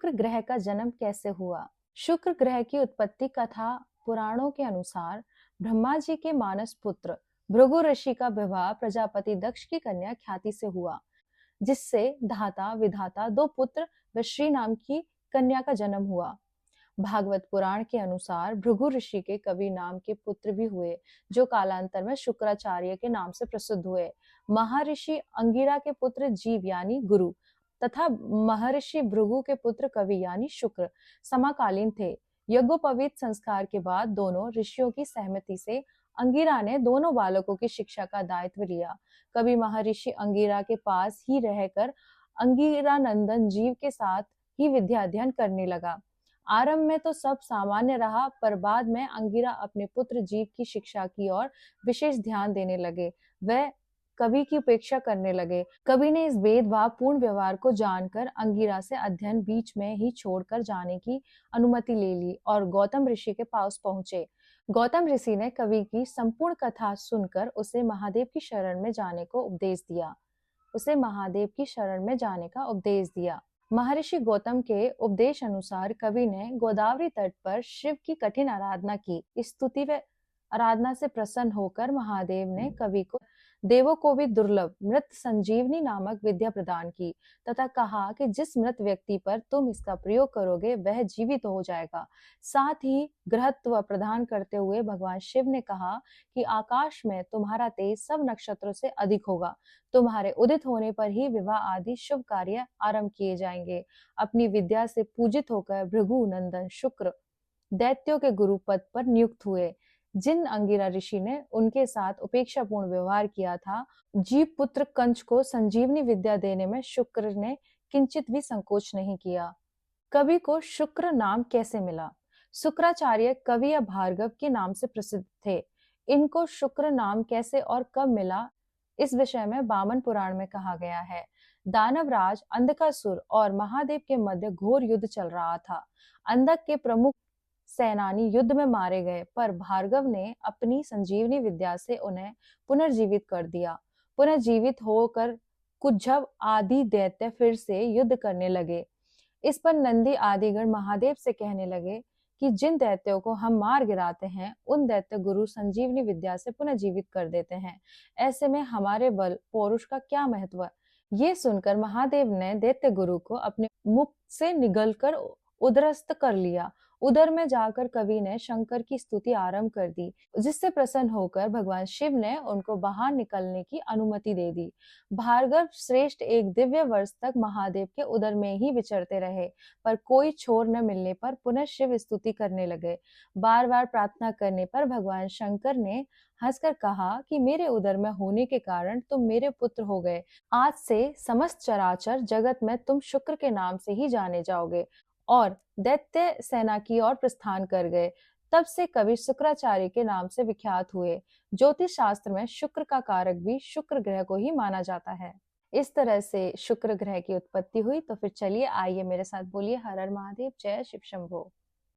शुक्र ग्रह का जन्म कैसे हुआ? शुक्र ग्रह की उत्पत्ति कथा पुराणों के अनुसार ब्रह्मा जी के मानस पुत्र भृगु ऋषि का विवाह प्रजापति दक्ष की कन्या ख्याति से हुआ, जिससे धाता विधाता दो पुत्र व श्री नाम की कन्या का जन्म हुआ। भागवत पुराण के अनुसार भृगु ऋषि के कवि नाम के पुत्र भी हुए, जो कालांतर में शुक्राचार्य के नाम से प्रसिद्ध हुए। महर्षि अंगिरा के पुत्र जीव यानी गुरु तथा महर्षि भृगु के पुत्र कवि यानी शुक्र समकालीन थे। यज्ञोपवीत संस्कार के बाद दोनों ऋषियों की सहमति से अंगिरा ने दोनों बालकों की शिक्षा का दायित्व लिया। कवि महर्षि अंगिरा के पास ही रहकर अंगिरा नंदन जीव के साथ ही विद्या अध्ययन करने लगा। आरंभ में तो सब सामान्य रहा, पर बाद में अंगिरा अपने पुत्र जीव की शिक्षा की ओर विशेष ध्यान देने लगे। वह कवि की उपेक्षा करने लगे। कवि ने इस भेदभाव पूर्ण व्यवहार को जानकर अंगिरा से अध्ययन बीच में ही छोड़कर जाने की अनुमति ले ली और गौतम ऋषि के पास पहुंचे। गौतम ऋषि ने कवि की संपूर्ण कथा सुनकर उसे महादेव की शरण में जाने को उपदेश दिया। महर्षि गौतम के उपदेश अनुसार कवि ने गोदावरी तट पर शिव की कठिन आराधना की। स्तुति व आराधना से प्रसन्न होकर महादेव ने कवि को देवों को भी दुर्लभ मृत संजीवनी नामक विद्या प्रदान की तथा कहा कि जिस मृत व्यक्ति पर तुम इसका प्रयोग करोगे वह जीवित हो जाएगा। साथ ही गृहत्व प्रदान करते हुए भगवान शिव ने कहा कि आकाश में तुम्हारा तेज सब नक्षत्रों से अधिक होगा। तुम्हारे उदित होने पर ही विवाह आदि शुभ कार्य आरंभ किए जाएंगे। अपनी विद्या से पूजित होकर भृगु नंदन शुक्र दैत्यों के गुरु पद पर नियुक्त हुए। जिन अंगिरा ऋषि ने उनके साथ उपेक्षापूर्ण व्यवहार किया था, जीव पुत्र कंच को संजीवनी विद्या देने में शुक्र ने किंचित भी संकोच नहीं किया। कवि को शुक्र नाम कैसे मिला? शुक्राचार्य कवि या भार्गव के नाम से प्रसिद्ध थे। इनको शुक्र नाम कैसे और कब मिला, इस विषय में वामन पुराण में कहा गया है। दानवराज अंधकासुर और महादेव के मध्य घोर युद्ध चल रहा था। अंधक के प्रमुख सेनानी युद्ध में मारे गए, पर भार्गव ने अपनी संजीवनी विद्या से उन्हें पुनर्जीवित कर दिया। पुनर्जीवित होकर कुज्जव आदि दैत्य फिर से युद्ध करने लगे। इस पर नंदी आदिगण महादेव से कहने लगे कि जिन दैत्यों को हम मार गिराते हैं, उन दैत्य गुरु संजीवनी विद्या से पुनर्जीवित कर देते हैं। ऐसे में हमारे बल पौरुष का क्या महत्व? ये सुनकर महादेव ने दैत्य गुरु को अपने मुख से निगलकर उदरस्थ कर लिया। उदर में जाकर कवि ने शंकर की स्तुति आरंभ कर दी, जिससे प्रसन्न होकर भगवान शिव ने उनको बाहर निकलने की अनुमति दे दी। भार्गव श्रेष्ठ एक दिव्य वर्ष तक महादेव के उदर में ही विचरते रहे, पर कोई छोर न मिलने पर पुनः शिव स्तुति करने लगे। बार बार प्रार्थना करने पर भगवान शंकर ने हंसकर कहा कि मेरे उदर में होने के कारण तुम मेरे पुत्र हो गए। आज से समस्त चराचर जगत में तुम शुक्र के नाम से ही जाने जाओगे। और दैत्य सेना की ओर प्रस्थान कर गए। तब से कवि शुक्राचार्य के नाम से विख्यात हुए। ज्योतिष शास्त्र में शुक्र का कारक भी शुक्र ग्रह को ही माना जाता है। इस तरह से शुक्र ग्रह की उत्पत्ति हुई। तो फिर चलिए आइए मेरे साथ बोलिए हर हर महादेव, जय शिव शंभो।